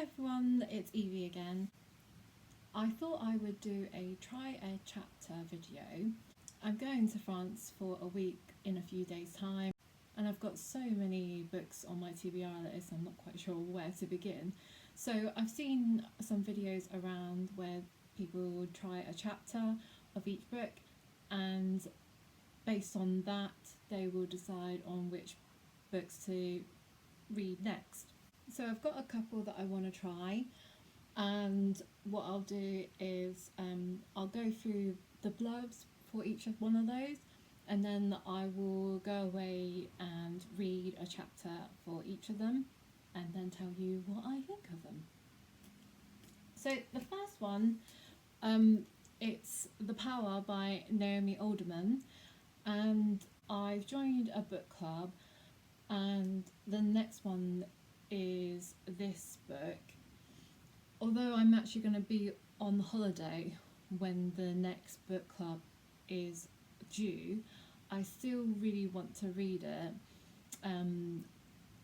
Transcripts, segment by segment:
Hi everyone, it's Evie again. I thought I would do a try a chapter video. I'm going to France for a week in a few days time and I've got so many books on my TBR list I'm not quite sure where to begin. So I've seen some videos around where people would try a chapter of each book and based on that they will decide on which books to read next. So I've got a couple that I want to try, and what I'll do is I'll go through the blurbs for each of one of those, and then I will go away and read a chapter for each of them and then tell you what I think of them. So the first one, it's The Power by Naomi Alderman, and I've joined a book club, and the next one is this book. Although I'm actually going to be on holiday when the next book club is due, I still really want to read it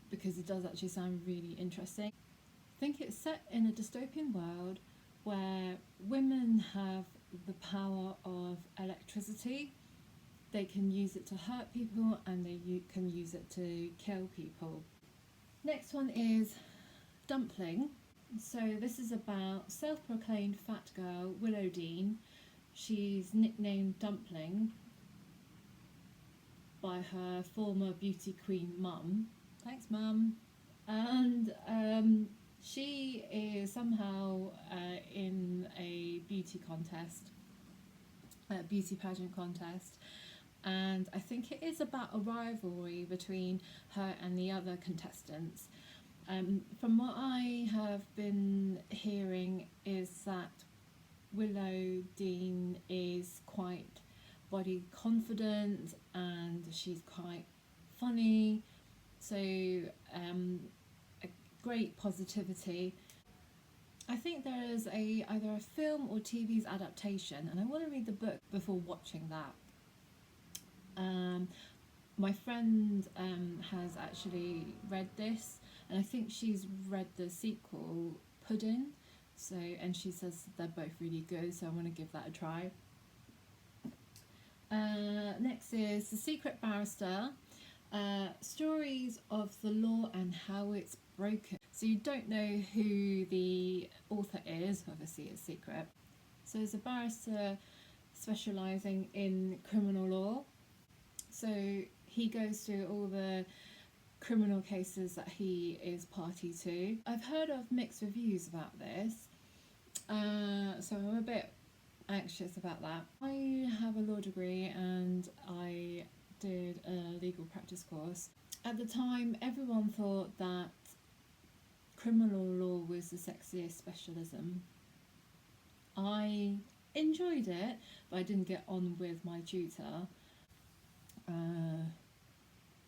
because it does actually sound really interesting. I think it's set in a dystopian world where women have the power of electricity. They can use it to hurt people and they can use it to kill people. Next one is Dumpling. So this is about self-proclaimed fat girl Willow Dean. She's nicknamed Dumpling by her former beauty queen mum. Thanks mum. And she is somehow in a beauty contest, a beauty pageant contest, and I think it is about a rivalry between her and the other contestants. From what I have been hearing is that Willow Dean is quite body confident and she's quite funny, so a great positivity. I think there is either a film or TV's adaptation, and I want to read the book before watching that. My friend has actually read this, and I think she's read the sequel, Pudding, and she says they're both really good, so I'm going to give that a try. Next is The Secret Barrister, stories of the law and how it's broken. So you don't know who the author is, obviously it's secret. So it's a barrister specialising in criminal law. So he goes through all the criminal cases that he is party to. I've heard of mixed reviews about this, so I'm a bit anxious about that. I have a law degree and I did a legal practice course. At the time, everyone thought that criminal law was the sexiest specialism. I enjoyed it, but I didn't get on with my tutor.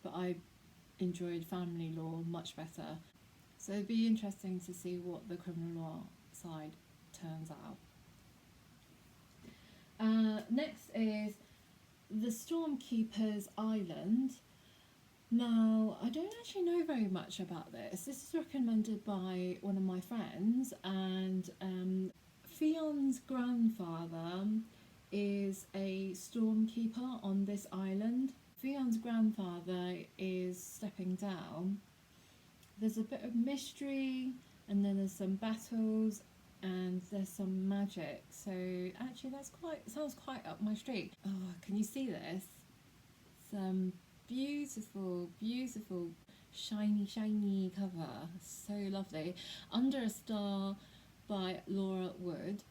But I enjoyed family law much better. So it'd be interesting to see what the criminal law side turns out. Next is The Stormkeeper's Island. Now, I don't actually know very much about this. This is recommended by one of my friends, and Fion's grandfather is a stormkeeper on this island. Fion's grandfather is stepping down. There's a bit of mystery, and then there's some battles, and there's some magic. So actually sounds quite up my street. Oh, can you see this? Some beautiful, beautiful, shiny cover. So lovely. Under a Star by Laura Wood.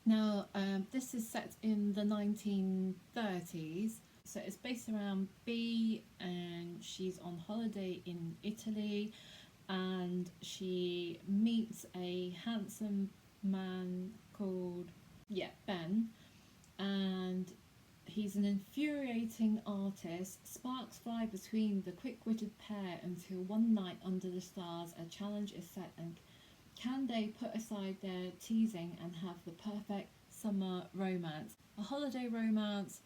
Now, this is set in the 1930s, so it's based around Bea, and she's on holiday in Italy, and she meets a handsome man called, Ben, and he's an infuriating artist. Sparks fly between the quick-witted pair until one night under the stars a challenge is set, and can they put aside their teasing and have the perfect summer romance? A holiday romance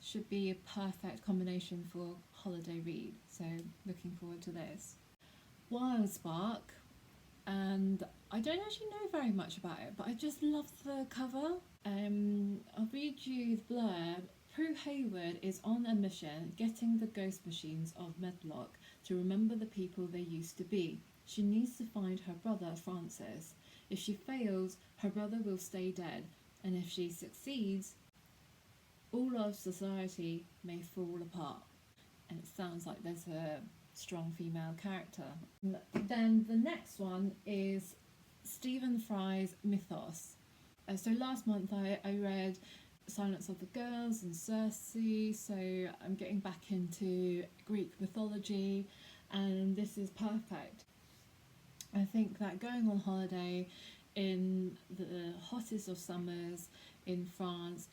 should be a perfect combination for holiday read, so looking forward to this. Wild Spark and I don't actually know very much about it, but I just love the cover. I'll read you the blurb. Prue Hayward is on a mission getting the ghost machines of Medlock to remember the people they used to be. She needs to find her brother Francis. If she fails, her brother will stay dead, and if she succeeds, all of society may fall apart. And it sounds like there's a strong female character. Then the next one is Stephen Fry's Mythos. So last month I read Silence of the Girls and Circe, so I'm getting back into Greek mythology, and this is perfect. I think that going on holiday in the hottest of summers in France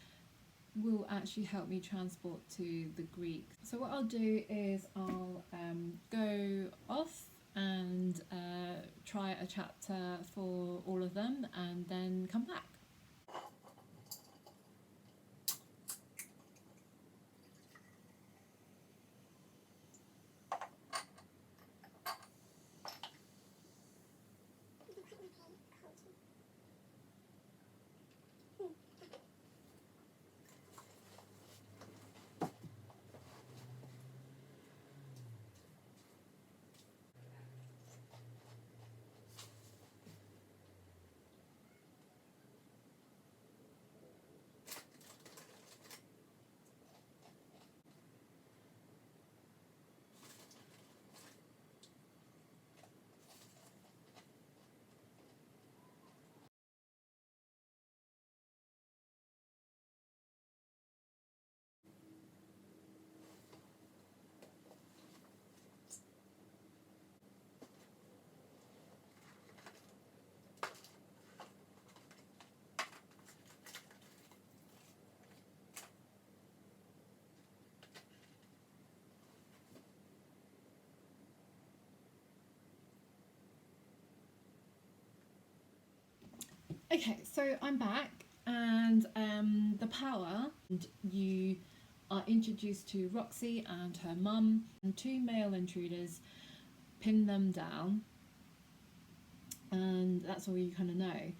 will actually help me transport to the Greek. So what I'll do is I'll go off and try a chapter for all of them and then come back. Okay, so I'm back, and the power, and you are introduced to Roxy and her mum, and two male intruders pin them down, and that's all you kind of know.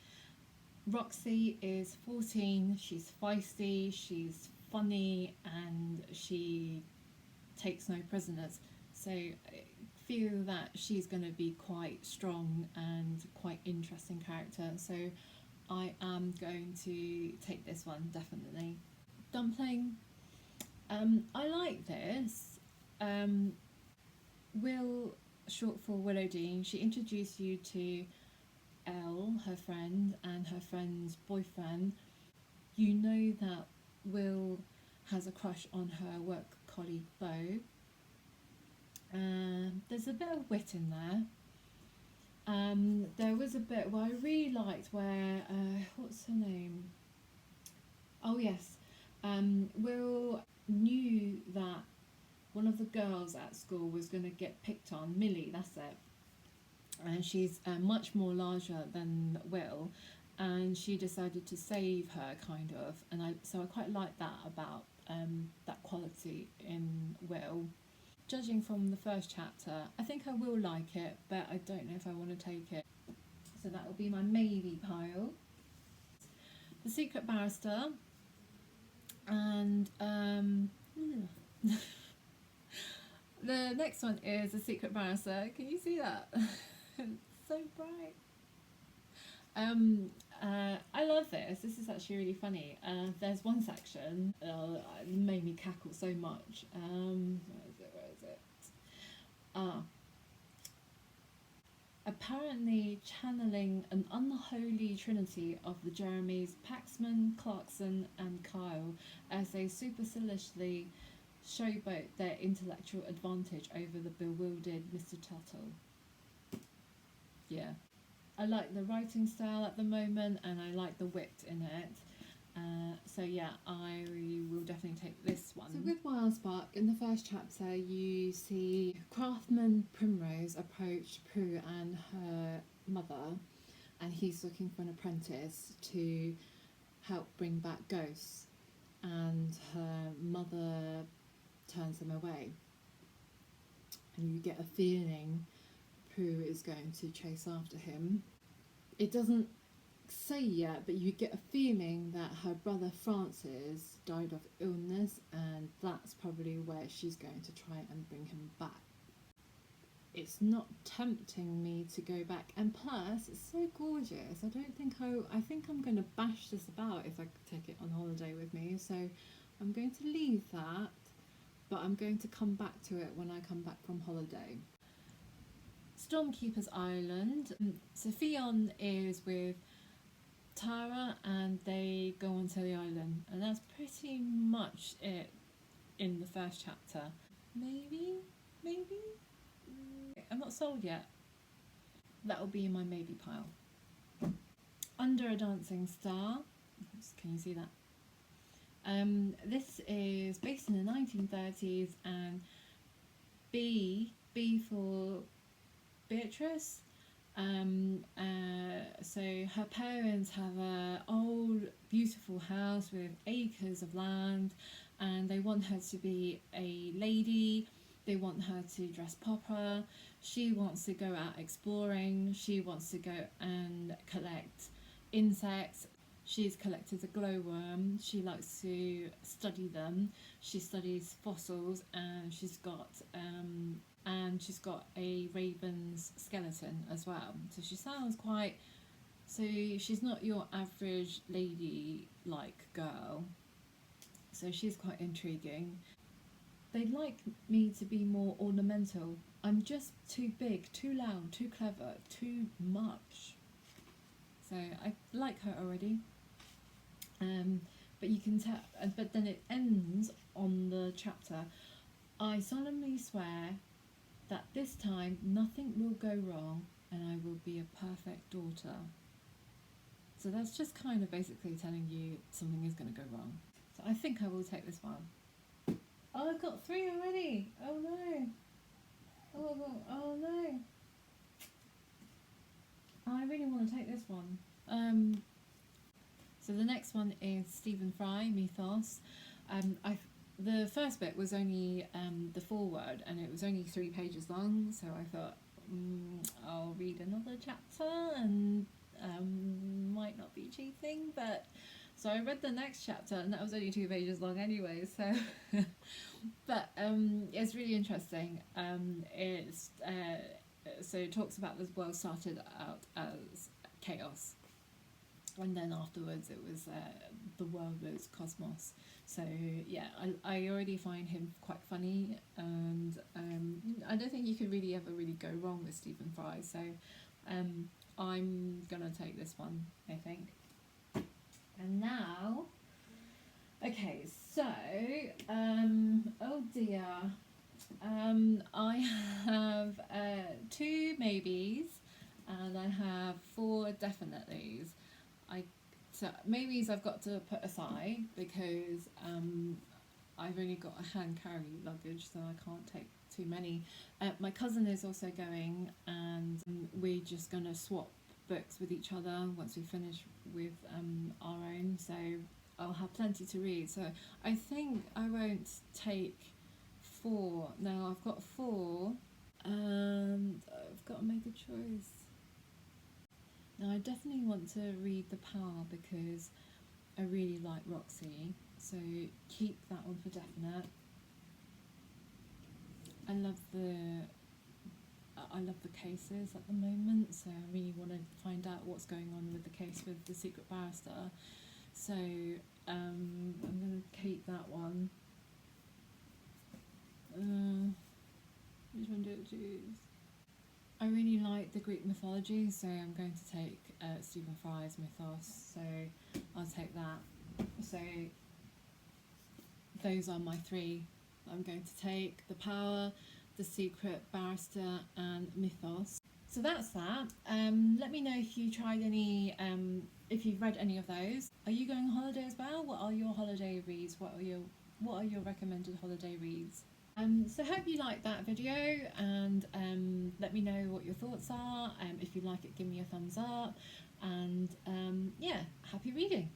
Roxy is 14, she's feisty, she's funny, and she takes no prisoners. So I feel that she's going to be quite strong and quite interesting character. So I am going to take this one, definitely. Dumpling. I like this. Will, short for Willow Dean, she introduced you to Elle, her friend, and her friend's boyfriend. You know that Will has a crush on her work colleague Beau. There's a bit of wit in there. There was a bit where I really liked where, what's her name? Oh yes, Will knew that one of the girls at school was going to get picked on, Millie, that's it. And she's much more larger than Will, and she decided to save her, kind of. And I quite like that about that quality in Will. Judging from the first chapter, I think I will like it, but I don't know if I want to take it. So that will be my maybe pile. The Secret Barrister, and the next one is The Secret Barrister. Can you see that? It's so bright. I love this. This is actually really funny. There's one section it made me cackle so much. Where is it? Apparently channeling an unholy trinity of the Jeremys, Paxman, Clarkson, and Kyle as they superciliously showboat their intellectual advantage over the bewildered Mr. Tuttle. Yeah. I like the writing style at the moment, and I like the wit in it. So yeah, I will definitely take this one. So with Wild Spark, in the first chapter, you see craftsman Primrose approach Prue and her mother, and he's looking for an apprentice to help bring back ghosts, and her mother turns him away. And you get a feeling who is going to chase after him. It doesn't say yet, but you get a feeling that her brother Francis died of illness, and that's probably where she's going to try and bring him back. It's not tempting me to go back, and plus it's so gorgeous. I think I'm going to bash this about if I take it on holiday with me, so I'm going to leave that, but I'm going to come back to it when I come back from holiday. Stormkeeper's Island. So Fionn is with Tara and they go onto the island, and that's pretty much it in the first chapter. Maybe? I'm not sold yet. That'll be in my maybe pile. Under a Dancing Star. Can you see that? This is based in the 1930s, and B for Beatrice. So her parents have an old beautiful house with acres of land, and they want her to be a lady. They want her to dress proper. She wants to go out exploring. She wants to go and collect insects. She's collected a glowworm. She likes to study them. She studies fossils, and she's got a raven's skeleton as well. So she sounds quite. So she's not your average lady-like girl. So she's quite intriguing. They'd like me to be more ornamental. I'm just too big, too loud, too clever, too much. So I like her already. But you can tell. But then it ends on the chapter. I solemnly swear that this time nothing will go wrong, and I will be a perfect daughter. So that's just kind of basically telling you something is going to go wrong. So I think I will take this one. Oh, I've got 3 already. Oh no. Oh no. I really want to take this one. So the next one is Stephen Fry, Mythos. The first bit was only the foreword, and it was only 3 pages long, so I thought I'll read another chapter, and might not be cheating, but so I read the next chapter, and that was only 2 pages long anyway, so but it's really interesting. So it talks about this world started out as chaos, and then afterwards it was the world was cosmos. So yeah, I already find him quite funny, and I don't think you could really ever really go wrong with Stephen Fry. So I'm gonna take this one, I think. And now, okay, so oh dear, I have 2 maybes, and I have 4 definitelys. So maybes I've got to put aside because I've only got a hand carry luggage, so I can't take too many. My cousin is also going, and we're just gonna swap books with each other once we finish with our own, so I'll have plenty to read. So I think I won't take 4. Now I've got 4, and I've got to make a choice. Now I definitely want to read The Power because I really like Roxy, so keep that one for definite. I love the cases at the moment, so I really want to find out what's going on with the case with the secret barrister. So I'm going to keep that one. Which one do I choose? I really like the Greek mythology, so I'm going to take Stephen Fry's Mythos, so I'll take that. So those are my 3 I'm going to take: The Power, The Secret Barrister, and Mythos. So that's that. Let me know if you tried any, if you've read any of those. Are you going on holiday as well? What are your holiday reads? What are your recommended holiday reads? So hope you liked that video, and let me know what your thoughts are. If you like it, give me a thumbs up, and yeah, happy reading.